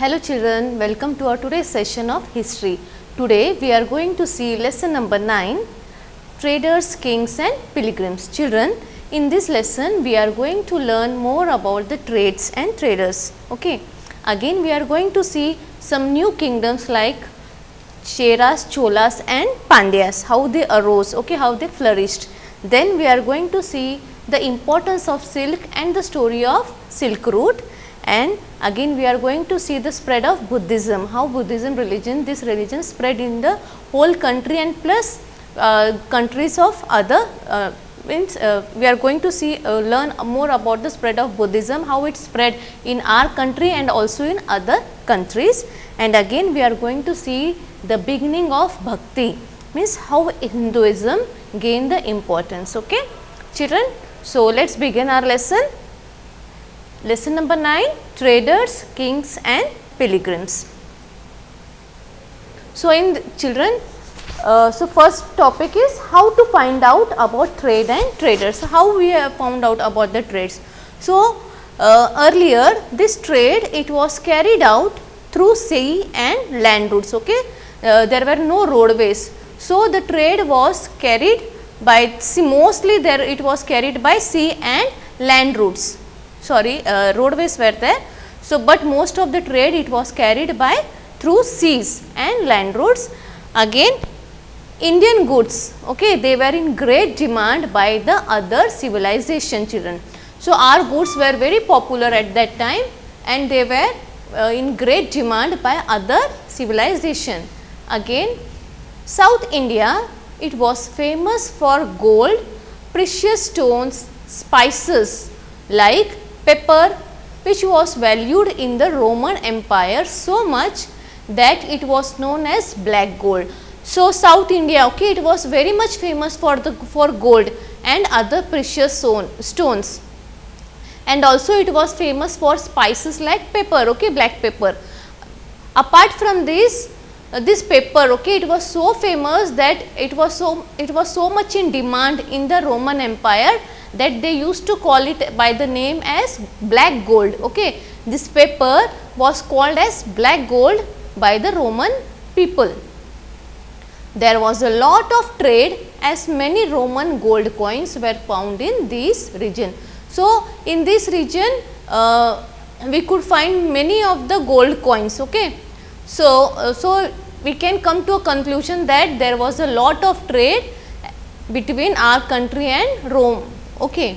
Hello children, welcome to our today's session of history. Today we are going to see lesson number 9, traders, kings and pilgrims. Children, in this lesson we are going to learn more about the trades and traders. Okay. Again we are going to see some new kingdoms like Cheras, Cholas and Pandyas, how they arose, okay, how they flourished. Then we are going to see the importance of silk and the story of Silk Route. And again we are going to see the spread of Buddhism, how Buddhism religion, this religion spread in the whole country and plus countries of other we are going to see learn more about the spread of Buddhism, how it spread in our country and also in other countries. And again we are going to see the beginning of Bhakti, means how Hinduism gained the importance. Okay, children, so let us begin our lesson. Lesson number 9, traders, kings and pilgrims. So, in children, so first topic is how to find out about trade and traders. So, how we have found out about the trades. So, earlier this trade it was carried out through sea and land routes. Okay, there were no roadways. So, the trade was carried by sea, mostly there it was carried by sea and land routes. Sorry, roadways were there. So, but most of the trade it was carried by through seas and land routes. Again Indian goods, okay, they were in great demand by the other civilization, children. So, our goods were very popular at that time and they were in great demand by other civilization. Again South India, it was famous for gold, precious stones, spices like pepper, which was valued in the Roman Empire so much that it was known as black gold. So, South India, okay, it was very much famous for gold and other precious stones, and also it was famous for spices like pepper, okay, black pepper. Apart from this pepper, okay, it was so famous that it was so much in demand in the Roman Empire that they used to call it by the name as black gold. Okay, this pepper was called as black gold by the Roman people. There was a lot of trade as many Roman gold coins were found in this region. So, in this region we could find many of the gold coins. Okay, so we can come to a conclusion that there was a lot of trade between our country and Rome. Okay.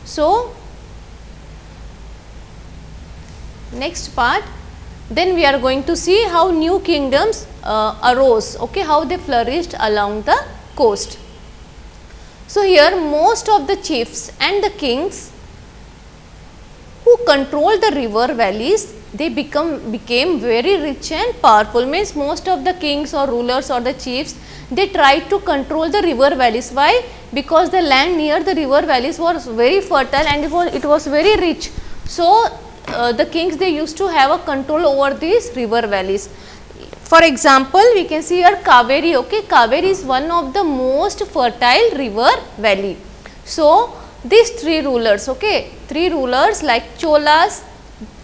So, next part, then we are going to see how new kingdoms arose, okay, how they flourished along the coast. So, here most of the chiefs and the kings who controlled the river valleys, they became very rich and powerful, means most of the kings or rulers or the chiefs, they tried to control the river valleys. Why? Because the land near the river valleys was very fertile and it was very rich. So, the kings, they used to have a control over these river valleys. For example, we can see here Kaveri. Okay, Kaveri is one of the most fertile river valley. So, these three rulers, okay, three rulers like Cholas,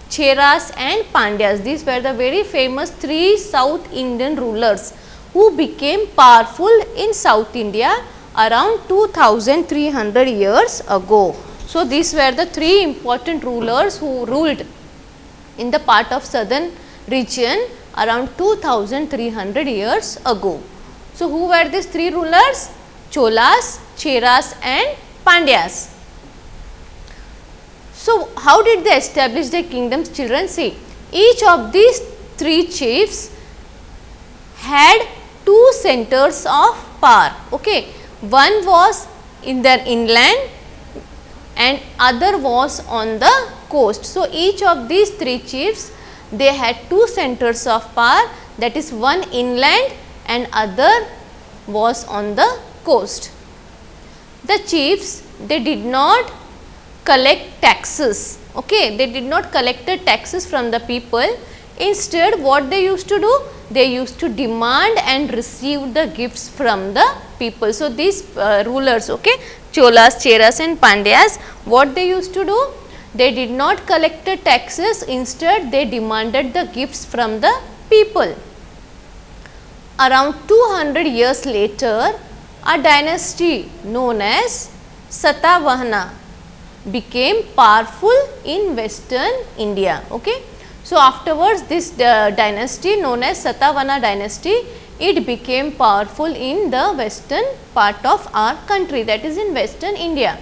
Cheras and Pandyas, these were the very famous three South Indian rulers who became powerful in South India around 2300 years ago. So, these were the three important rulers who ruled in the part of southern region around 2300 years ago. So, who were these three rulers? Cholas, Cheras and Pandyas. So, how did they establish their kingdoms, children? See, each of these three chiefs had two centers of power. Okay, one was in their inland and other was on the coast. So, each of these three chiefs, they had two centers of power, that is one inland and other was on the coast. The chiefs, they did not collect taxes. Okay, they did not collect the taxes from the people. Instead, what they used to do? They used to demand and receive the gifts from the people. So, these rulers, okay, Cholas, Cheras and Pandyas, what they used to do? they did not collect the taxes, instead they demanded the gifts from the people. Around 200 years later, a dynasty known as Satavahana became powerful in western India. Okay. So, afterwards this dynasty known as Satavahana dynasty, it became powerful in the western part of our country, that is in western India.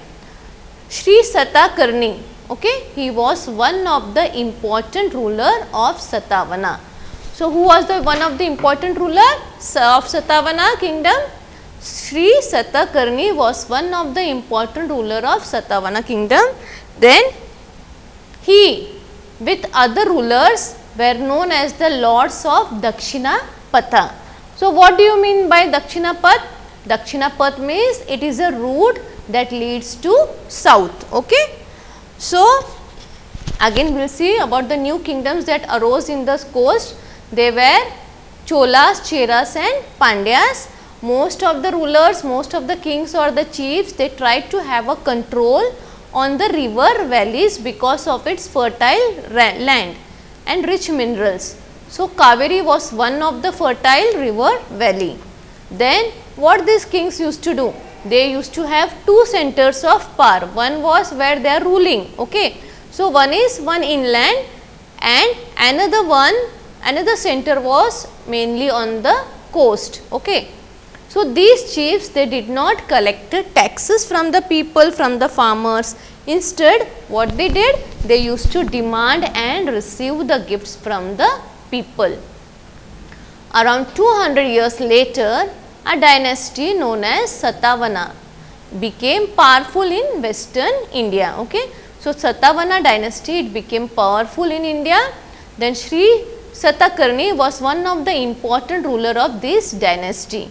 Sri Satakarni, okay, he was one of the important ruler of Satavahana. So, who was the one of the important ruler of Satavahana kingdom? Sri Satakarni was one of the important ruler of Satavahana kingdom. Then he with other rulers were known as the lords of Dakshinapatha. So, what do you mean by Dakshinapath? Dakshinapath means it is a route that leads to south. Okay. So, again we will see about the new kingdoms that arose in the coast. They were Cholas, Cheras and Pandyas. Most of the rulers, most of the kings or the chiefs, they tried to have a control on the river valleys because of its fertile land and rich minerals. So, Kaveri was one of the fertile river valley. Then what these kings used to do? They used to have two centers of power. One was where they are ruling. Okay. So, one inland and another center was mainly on the coast. Okay. So, these chiefs, they did not collect taxes from the people, from the farmers. Instead, what they did? They used to demand and receive the gifts from the people. Around 200 years later, a dynasty known as Satavahana became powerful in western India. Okay. So, Satavahana dynasty, it became powerful in India. Then Sri Satakarni was one of the important ruler of this dynasty.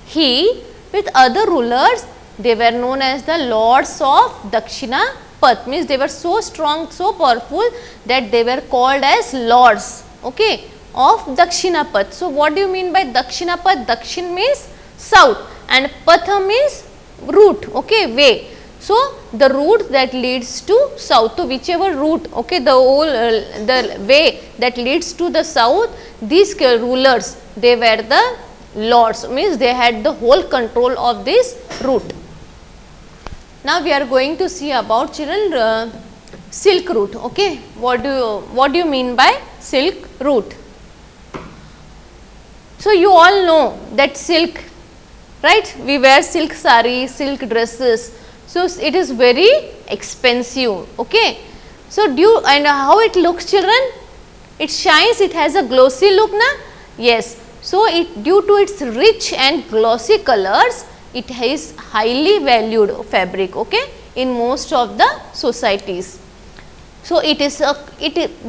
He with other rulers, they were known as the lords of Dakshinapath, means they were so strong, so powerful that they were called as lords, okay, of Dakshinapath. So, what do you mean by Dakshinapath? Dakshin means south and Patha means route, okay, way. So, the route that leads to south, to whichever route, okay, the way that leads to the south, these rulers, they were the lords, means they had the whole control of this route. Now, we are going to see about children silk route. Okay, what do you mean by silk route? So, you all know that silk, right? We wear silk sari, silk dresses. So, it is very expensive. Okay. So, and how it looks, children? It shines, it has a glossy look, na? Yes. So, due to its rich and glossy colors, it is highly valued fabric, okay, in most of the societies. So,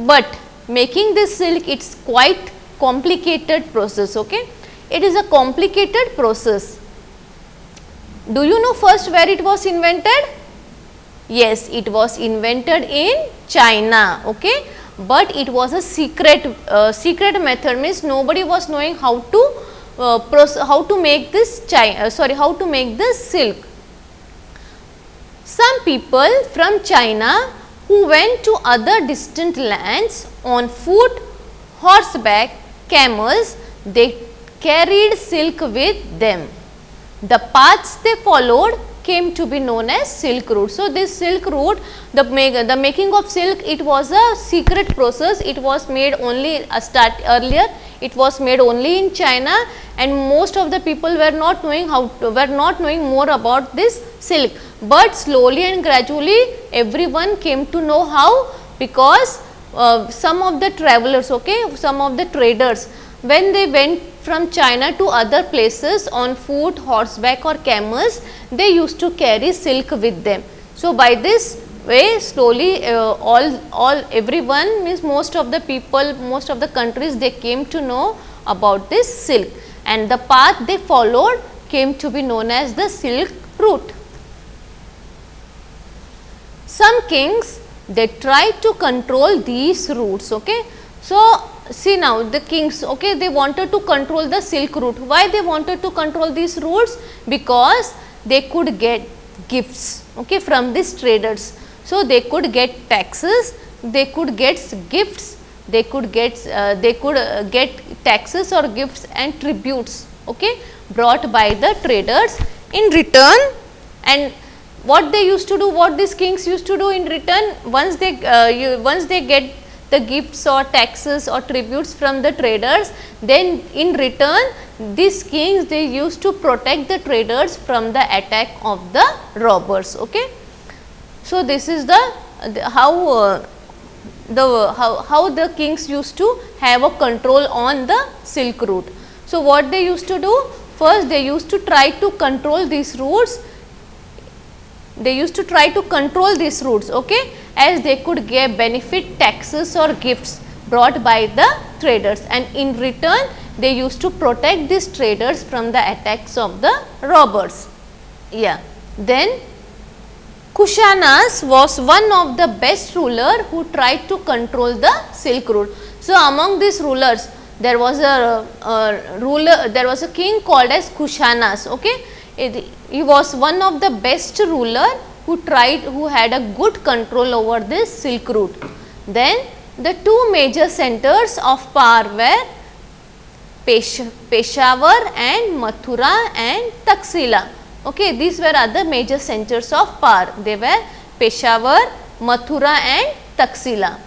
but making this silk, it is quite complicated process, okay. It is a complicated process. Do you know first where it was invented? Yes, it was invented in China, okay. But it was a secret method, means nobody was knowing how to make this silk. Some people from China who went to other distant lands on foot, horseback, camels, they carried silk with them. The paths they followed came to be known as silk route. So, this silk route, the making of silk, it was a secret process. It was made only earlier. It was made only in China, and most of the people were not knowing more about this silk. But slowly and gradually, everyone came to know how, because some of the travelers, okay, some of the traders, when they went from China to other places on foot, horseback or camels, they used to carry silk with them. So, by this way slowly everyone, means most of the people, most of the countries, they came to know about this silk, and the path they followed came to be known as the silk route. Some kings, they tried to control these routes, okay. So, see now the kings, okay, they wanted to control the silk route. Why they wanted to control these routes? Because they could get gifts, okay, from these traders. So, they could get taxes, they could get gifts, they could get taxes or gifts and tributes, okay, brought by the traders in return. And what they used to do, what these kings used to do in return, once they get the gifts or taxes or tributes from the traders, then in return these kings, they used to protect the traders from the attack of the robbers. Okay. So, this is how the kings used to have a control on the Silk Route. So, what they used to do, first they used to try to control these routes. They used to try to control these routes, okay, as they could get benefit taxes or gifts brought by the traders, and in return they used to protect these traders from the attacks of the robbers. Yeah. Then Kushanas was one of the best ruler who tried to control the Silk Route. So, among these rulers there was a king called as Kushanas, okay. He was one of the best ruler who had a good control over this Silk Route. Then the two major centers of power were Peshawar and Mathura and Taxila. Okay, these were other major centers of power. They were Peshawar, Mathura and Taxila.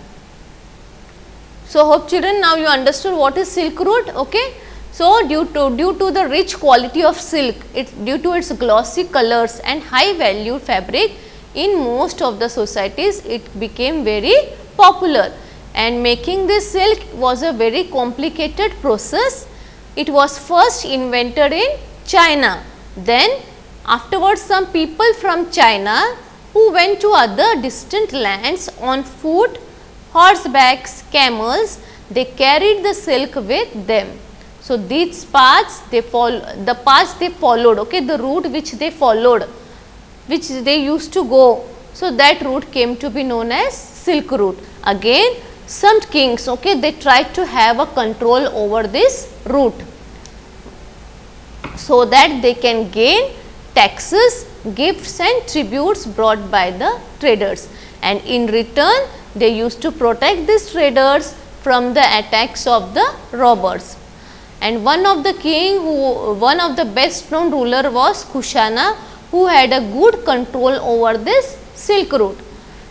So, hope children, now you understood what is Silk Route. Okay. So, due to the rich quality of silk, due to its glossy colors and high valued fabric, in most of the societies it became very popular, and making this silk was a very complicated process. It was first invented in China. Then afterwards some people from China who went to other distant lands on foot, horsebacks, camels, they carried the silk with them. So, these paths the paths they followed, okay, the route which they followed, which they used to go. So, that route came to be known as Silk Route. Again, some kings, okay, they tried to have a control over this route so that they can gain taxes, gifts and tributes brought by the traders, and in return they used to protect these traders from the attacks of the robbers. And one of the best known ruler was Kushana, who had a good control over this Silk Route.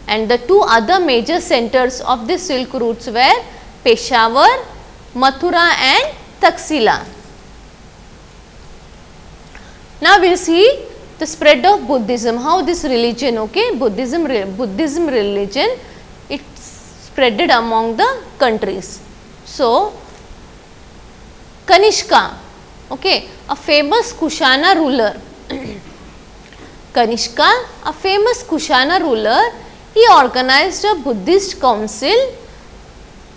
And the two other major centers of this Silk Routes were Peshawar, Mathura and Taxila. Now, we will see the spread of Buddhism, how this religion, okay, Buddhism religion, it spreaded among the countries. So, Kanishka, okay, a famous Kushana ruler. Kanishka, a famous Kushana ruler, he organized a Buddhist council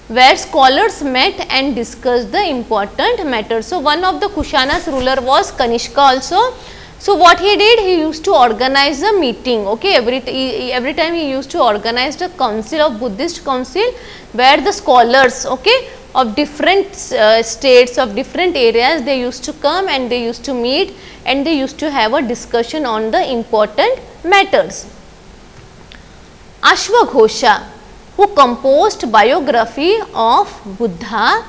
where scholars met and discussed the important matters. So, one of the Kushana's ruler was Kanishka also. So, what he did, he used to organize a meeting, okay, every time he used to organize a council of Buddhist council where the scholars, okay, of different states, of different areas, they used to come and they used to meet and they used to have a discussion on the important matters. Ashwaghosha, who composed biography of Buddha,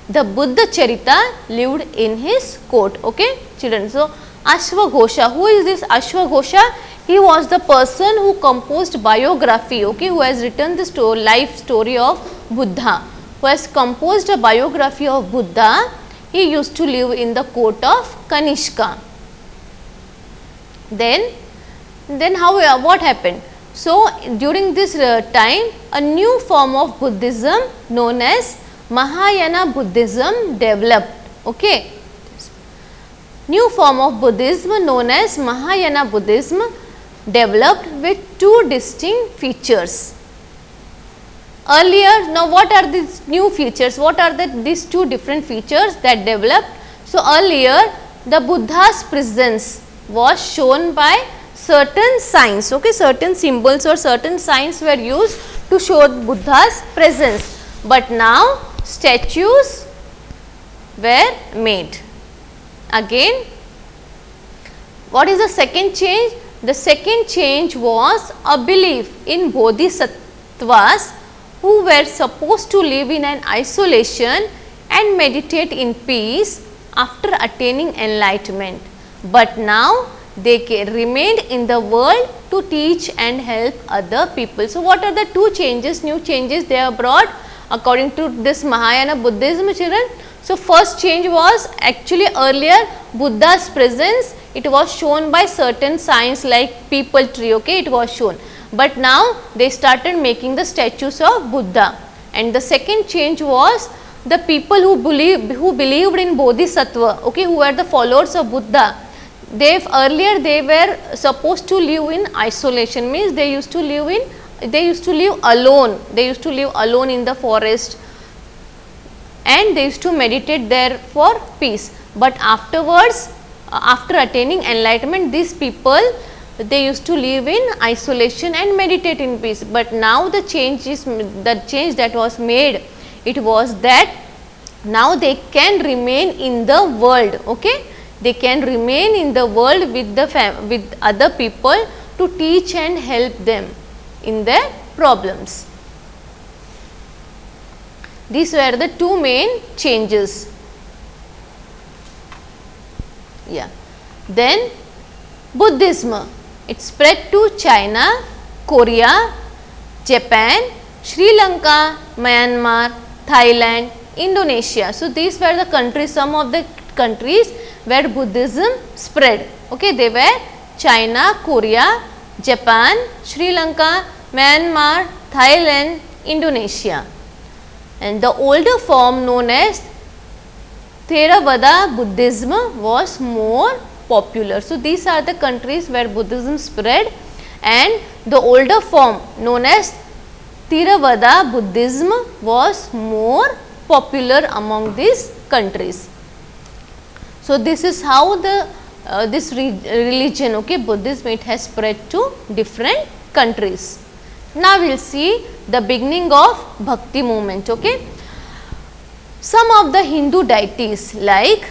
the Buddha Charita, lived in his court, okay, children. So, Ashwaghosha, who is this Ashwaghosha? He was the person who composed biography, okay, who has written the life story of Buddha, who has composed a biography of Buddha. He used to live in the court of Kanishka. Then what happened? So, during this time, a new form of Buddhism known as Mahayana Buddhism developed, okay. New form of Buddhism known as Mahayana Buddhism developed with two distinct features. Earlier, now what are these new features? What are these two different features that developed? So, earlier the Buddha's presence was shown by certain signs, okay, certain symbols or certain signs were used to show Buddha's presence, but now statues were made. Again, what is the second change? the second change was a belief in bodhisattvas who were supposed to live in an isolation and meditate in peace after attaining enlightenment, but now they remained in the world to teach and help other people. So, what are the two changes, new changes they have brought according to this Mahayana Buddhism, children? So, first change was actually earlier Buddha's presence, it was shown by certain signs like people tree, okay, it was shown, but now they started making the statues of Buddha. And the second change was the people who believed in bodhisattva, okay, who were the followers of Buddha. Earlier they were supposed to live in isolation, means they used to live alone, in the forest, and they used to meditate there for peace. But afterwards, after attaining enlightenment, these people, they used to live in isolation and meditate in peace. But now the change that was made, it was that now they can remain in the world, okay, they can remain in the world with other people to teach and help them in their problems. These were the two main changes. Yeah. Then Buddhism, it spread to China, Korea, Japan, Sri Lanka, Myanmar, Thailand, Indonesia. So, these were the countries, some of the countries where Buddhism spread. Okay, they were China, Korea, Japan, Sri Lanka, Myanmar, Thailand, Indonesia. And the older form known as Theravada Buddhism was more popular. So, these are the countries where Buddhism spread, and the older form known as Theravada Buddhism was more popular among these countries. So, this is how the this religion, okay, Buddhism, it has spread to different countries. Now, we will see the beginning of Bhakti movement. Okay. Some of the Hindu deities like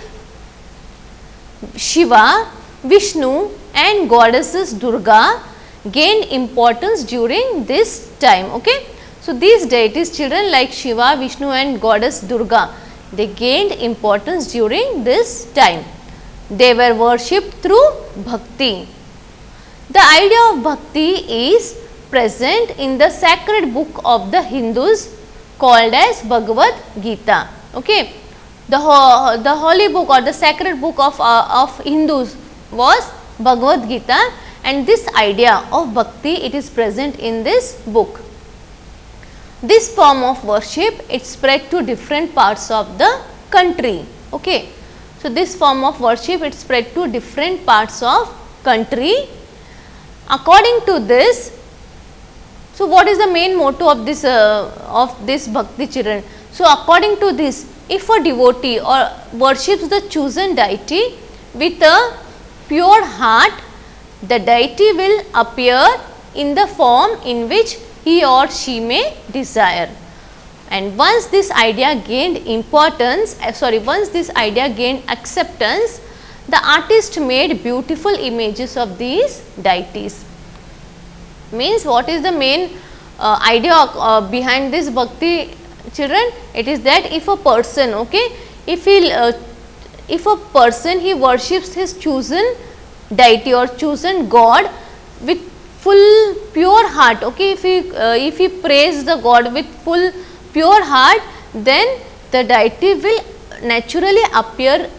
Shiva, Vishnu and goddesses Durga gained importance during this time. Okay. So, these deities, children, like Shiva, Vishnu and goddess Durga, they gained importance during this time. They were worshipped through bhakti. The idea of bhakti is present in the sacred book of the Hindus called as Bhagavad Gita. Okay. The holy book or the sacred book of Hindus was Bhagavad Gita, and this idea of bhakti, it is present in this book. This form of worship, it spread to different parts of the country. Okay. So, this form of worship, it spread to different parts of country. According to this, so what is the main motto of this bhakti, children? So, according to this, if a devotee or worships the chosen deity with a pure heart, the deity will appear in the form in which he or she may desire. And once this idea gained once this idea gained acceptance, the artist made beautiful images of these deities. Means, what is the main idea behind this bhakti, children? It is that if a person, okay, if a person he worships his chosen deity or chosen god with full pure heart, okay, if he prays the god with full pure heart, then the deity will naturally appear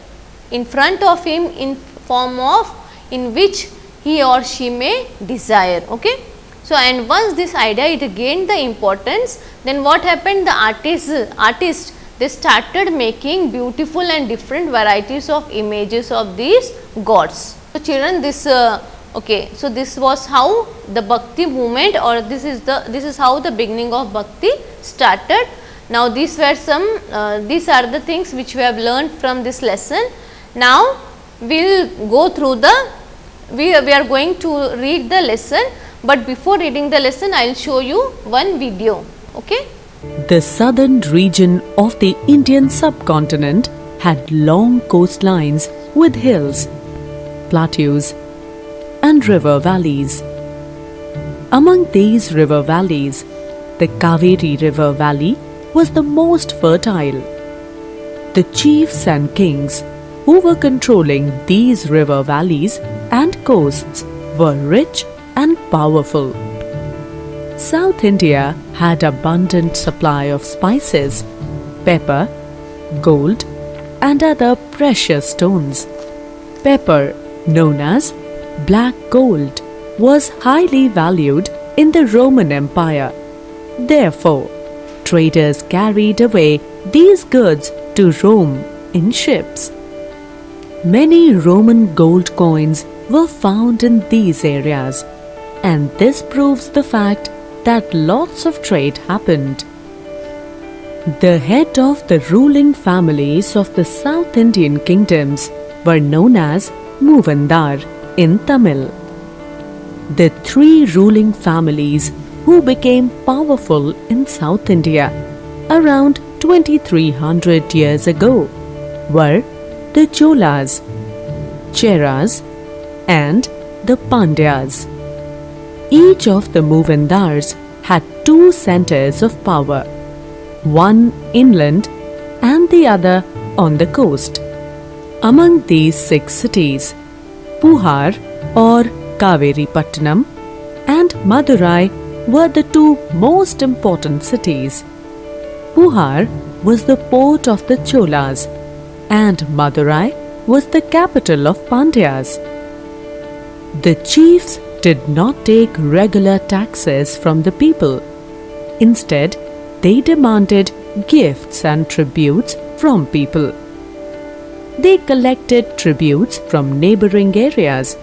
in front of him in form of in which he or she may desire. Okay. So, and once this idea it gained the importance, then what happened? The artist they started making beautiful and different varieties of images of these gods. So, children, this okay. So, this was how the bhakti movement, or this is how the beginning of bhakti started. Now, these are the things which we have learned from this lesson. Now, we will go through we are going to read the lesson, but before reading the lesson, I will show you one video. Okay. The southern region of the Indian subcontinent had long coastlines with hills, plateaus, and river valleys. Among these river valleys, the Kaveri River Valley was the most fertile. The chiefs and kings who were controlling these river valleys and coasts were rich and powerful. South India had abundant supply of spices, pepper, gold, and other precious stones. Pepper, known as black gold, was highly valued in the Roman Empire. Therefore, traders carried away these goods to Rome in ships. Many Roman gold coins were found in these areas, and this proves the fact that lots of trade happened. The head of the ruling families of the South Indian kingdoms were known as Moovandar in Tamil. The three ruling families who became powerful in South India around 2300 years ago were the Cholas, Cheras, and the Pandyas. Each of the Moovandars had two centers of power, one inland and the other on the coast. Among these 6 cities, Puhar or Kaveri Pattanam and Madurai were the two most important cities. Puhar was the port of the Cholas and Madurai was the capital of Pandyas. The chiefs did not take regular taxes from the people. Instead, they demanded gifts and tributes from people. They collected tributes from neighboring areas.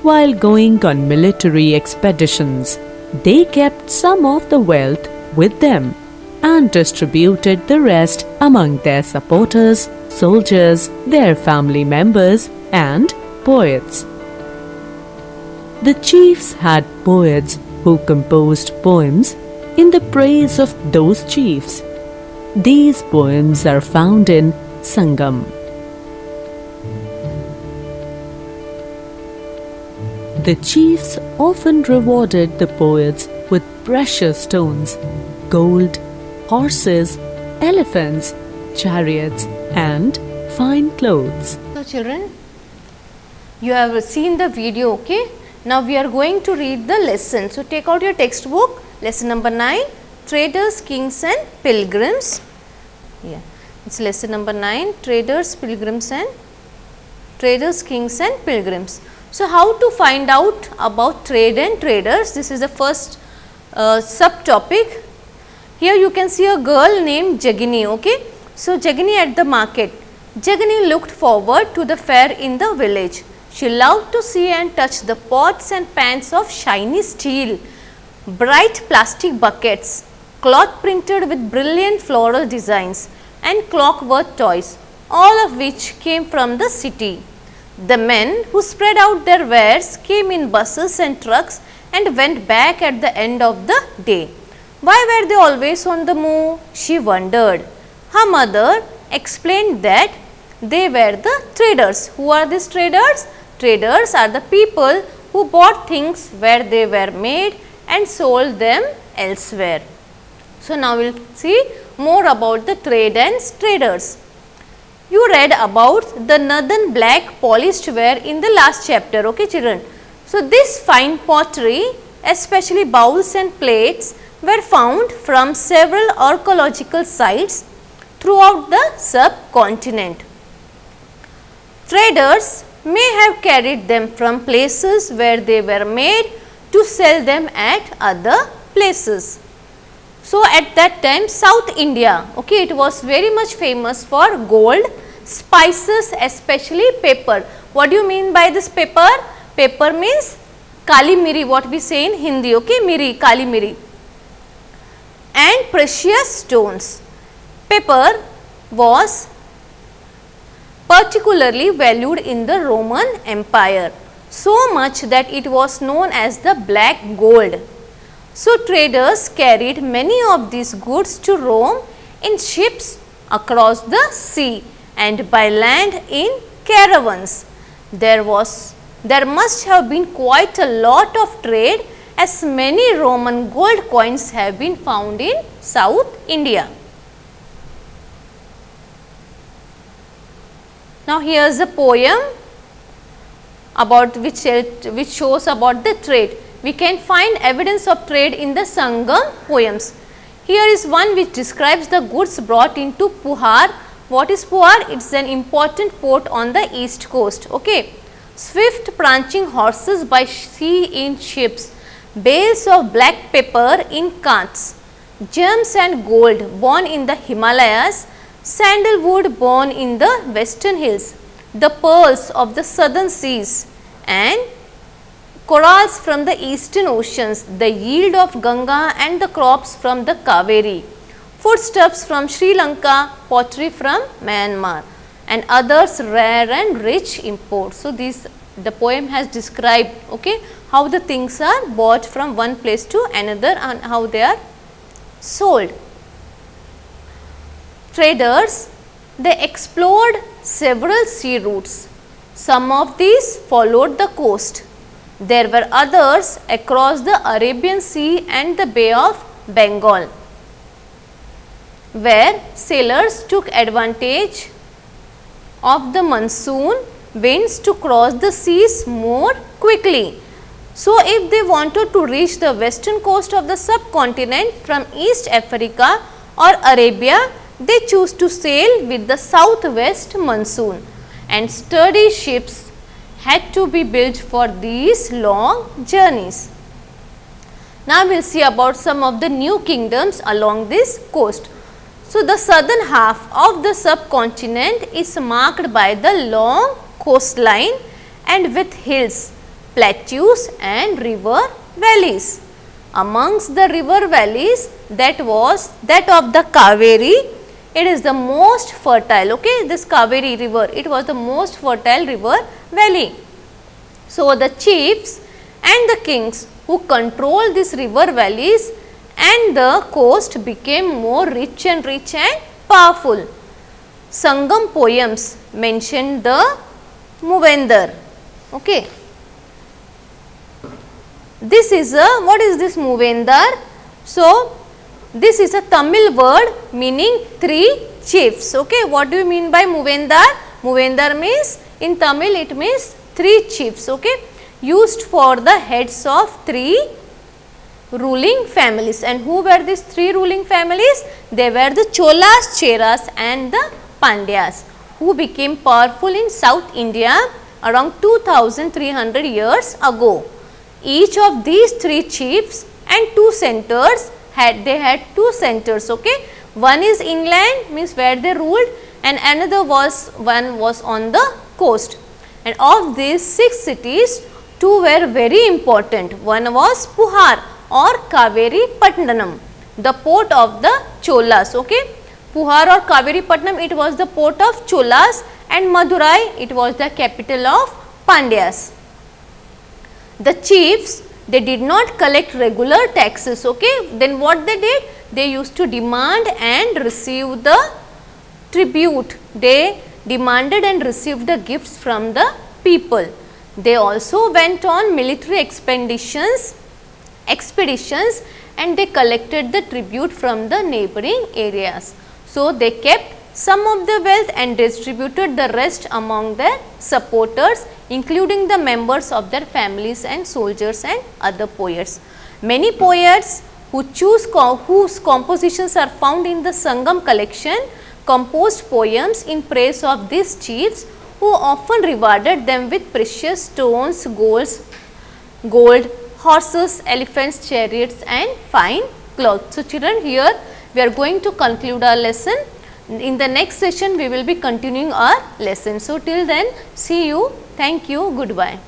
While going on military expeditions, they kept some of the wealth with them and distributed the rest among their supporters, soldiers, their family members, and poets. The chiefs had poets who composed poems in the praise of those chiefs. These poems are found in Sangam. The chiefs often rewarded the poets with precious stones, gold, horses, elephants, chariots, and fine clothes. So children, you have seen the video, okay? Now we are going to read the lesson. So take out your textbook, lesson number 9, Traders, Kings and Pilgrims. Yeah, it's lesson number 9, Traders, Pilgrims and Traders, Kings and Pilgrims. So how to find out about trade and traders? This is the first subtopic. Here you can see a girl named Jagini, okay? So Jagini at the market. Jagini looked forward to the fair in the village. She loved to see and touch the pots and pans of shiny steel, bright plastic buckets, cloth printed with brilliant floral designs, and clockwork toys, all of which came from the city. The men who spread out their wares came in buses and trucks and went back at the end of the day. Why were they always on the move? She wondered. Her mother explained that they were the traders. Who are these traders? Traders are the people who bought things where they were made and sold them elsewhere. So now we will see more about the trade and traders. You read about the northern black polished ware in the last chapter, okay children. So this fine pottery, especially bowls and plates, were found from several archaeological sites throughout the subcontinent. Traders may have carried them from places where they were made to sell them at other places. So at that time South India, okay, it was very much famous for gold, spices, especially pepper. What do you mean by this pepper? Pepper means kali miri, what we say in Hindi, okay, miri, kali miri, and precious stones. Pepper was particularly valued in the Roman Empire, so much that it was known as the black gold. So traders carried many of these goods to Rome in ships across the sea and by land in caravans. There was there must have been quite a lot of trade, as many Roman gold coins have been found in South India. Now, here is a poem about which shows about the trade. We can find evidence of trade in the Sangam poems. Here is one which describes the goods brought into Puhar. What is Puhar? It is an important port on the east coast. Okay. Swift prancing horses by sea in ships, bales of black pepper in carts, gems and gold born in the Himalayas, sandalwood born in the western hills, the pearls of the southern seas and corals from the eastern oceans, the yield of Ganga and the crops from the Kaveri, foodstuffs from Sri Lanka, pottery from Myanmar and others rare and rich imports. So, the poem has described how the things are bought from one place to another and how they are sold. Traders, they explored several sea routes. Some of these followed the coast. There were others across the Arabian Sea and the Bay of Bengal, where sailors took advantage of the monsoon winds to cross the seas more quickly. So, if they wanted to reach the western coast of the subcontinent from East Africa or Arabia, they choose to sail with the southwest monsoon, and sturdy ships had to be built for these long journeys. Now, we will see about some of the new kingdoms along this coast. So, the southern half of the subcontinent is marked by the long coastline and with hills, plateaus and river valleys. Amongst the river valleys, that was that of the Kaveri. It is the most fertile, this Kaveri river, it was the most fertile river valley. So, the chiefs and the kings who controlled these river valleys and the coast became more rich and powerful. Sangam poems mentioned the Movendar. This is a, what is this Movendar? So, this is a Tamil word meaning three chiefs. What do you mean by Movendar? Movendar means, in Tamil it means three chiefs, used for the heads of three ruling families. And who were these three ruling families? They were the Cholas, Cheras and the Pandyas, who became powerful in South India around 2300 years ago. Each of these three chiefs and two centers had two centers. One is inland, means where they ruled, and another one was on the coast. And of these 6 cities, 2 were very important. One was Puhar or Kaveri Patnam, the port of the Cholas. Puhar or Kaveri Patnam, it was the port of Cholas, and Madurai, it was the capital of Pandyas. The chiefs, they did not collect regular taxes. Then what they did? They used to demand and receive the tribute. They demanded and received the gifts from the people. They also went on military expeditions and they collected the tribute from the neighboring areas. So, they kept some of the wealth and distributed the rest among their supporters, including the members of their families and soldiers and other poets. Many poets whose compositions are found in the Sangam collection composed poems in praise of these chiefs, who often rewarded them with precious stones, gold, horses, elephants, chariots and fine cloth. So, children, here we are going to conclude our lesson. In the next session, we will be continuing our lesson. So, till then, see you. Thank you. Goodbye.